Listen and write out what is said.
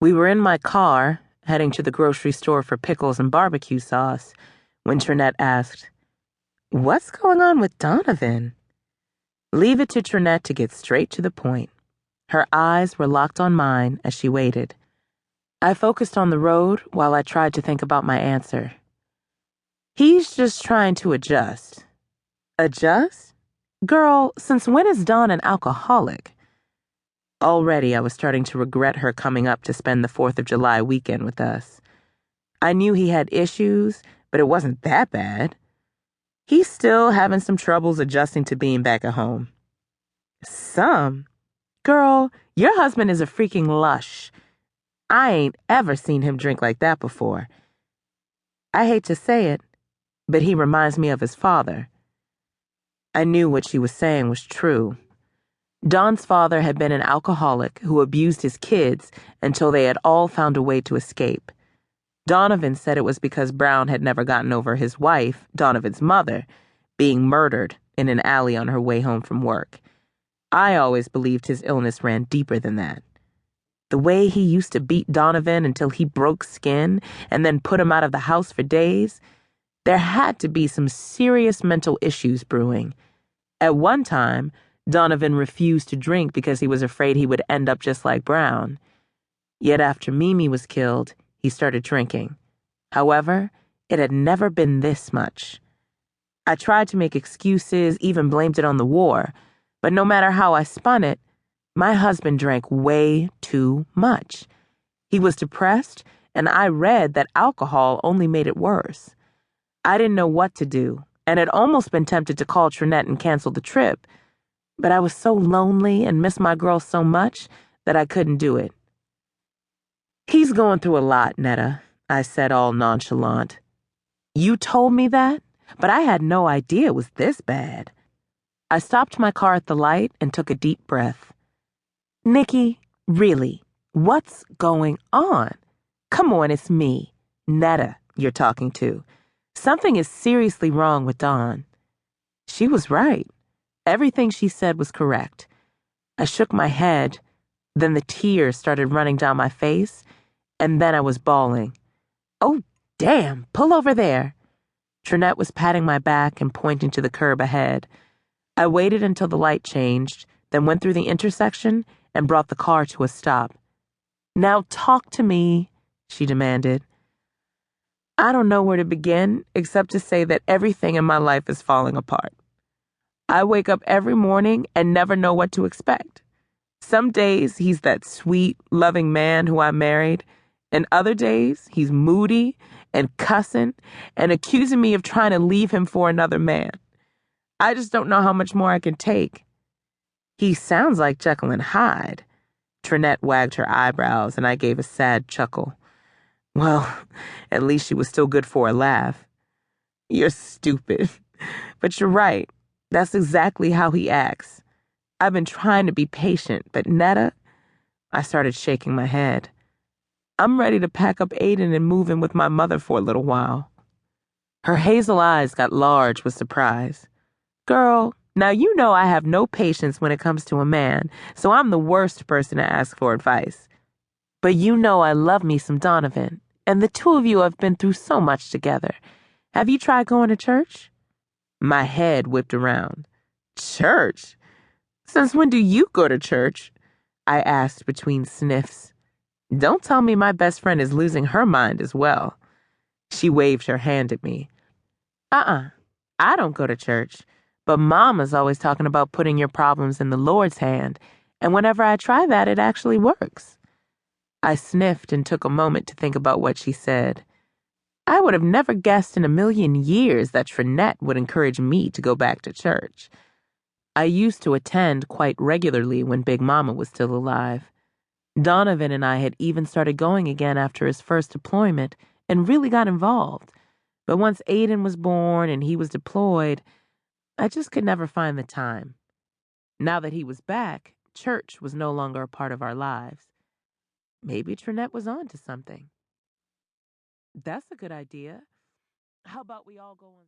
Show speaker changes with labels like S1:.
S1: We were in my car, heading to the grocery store for pickles and barbecue sauce, when Trinette asked, "What's going on with Donovan?" Leave it to Trinette to get straight to the point. Her eyes were locked on mine as she waited. I focused on the road while I tried to think about my answer. He's just trying to adjust. Adjust? Girl, since when is Don an alcoholic? Already I was starting to regret her coming up to spend the 4th of July weekend with us. I knew he had issues, but it wasn't that bad. He's still having some troubles adjusting to being back at home. Some? Girl, your husband is a freaking lush. I ain't ever seen him drink like that before. I hate to say it, but he reminds me of his father. I knew what she was saying was true. Don's father had been an alcoholic who abused his kids until they had all found a way to escape. Donovan said it was because Brown had never gotten over his wife, Donovan's mother, being murdered in an alley on her way home from work. I always believed his illness ran deeper than that. The way he used to beat Donovan until he broke skin and then put him out of the house for days, there had to be some serious mental issues brewing. At one time, Donovan refused to drink because he was afraid he would end up just like Brown. Yet after Mimi was killed, he started drinking. However, it had never been this much. I tried to make excuses, even blamed it on the war, but no matter how I spun it, my husband drank way too much. He was depressed, and I read that alcohol only made it worse. I didn't know what to do, and had almost been tempted to call Trinette and cancel the trip, but I was so lonely and missed my girl so much that I couldn't do it. "He's going through a lot, Netta," I said, all nonchalant. "You told me that, but I had no idea it was this bad." I stopped my car at the light and took a deep breath. "Nikki, really, what's going on? Come on, it's me, Netta, you're talking to. Something is seriously wrong with Don." She was right. Everything she said was correct. I shook my head, then the tears started running down my face, and then I was bawling. "Oh, damn, pull over there." Trinette was patting my back and pointing to the curb ahead. I waited until the light changed, then went through the intersection and brought the car to a stop. "Now talk to me," she demanded. I don't know where to begin except to say that everything in my life is falling apart. I wake up every morning and never know what to expect. Some days he's that sweet, loving man who I married, and other days he's moody and cussing and accusing me of trying to leave him for another man. I just don't know how much more I can take. He sounds like Jekyll and Hyde. Trinette wagged her eyebrows, and I gave a sad chuckle. Well, at least she was still good for a laugh. "You're stupid. But you're right. That's exactly how he acts. I've been trying to be patient, but Netta..." I started shaking my head. "I'm ready to pack up Aiden and move in with my mother for a little while." Her hazel eyes got large with surprise. "Girl, now you know I have no patience when it comes to a man, so I'm the worst person to ask for advice. But you know I love me some Donovan, and the two of you have been through so much together. Have you tried going to church?" My head whipped around. "Church? Since when do you go to church?" I asked between sniffs. Don't tell me my best friend is losing her mind as well. She waved her hand at me. I don't go to church, but Mama's always talking about putting your problems in the Lord's hand, and whenever I try that, it actually works." I sniffed and took a moment to think about what she said. I would have never guessed in a million years that Trinette would encourage me to go back to church. I used to attend quite regularly when Big Mama was still alive. Donovan and I had even started going again after his first deployment and really got involved. But once Aiden was born and he was deployed, I just could never find the time. Now that he was back, church was no longer a part of our lives. Maybe Trinette was on to something. That's a good idea. How about we all go on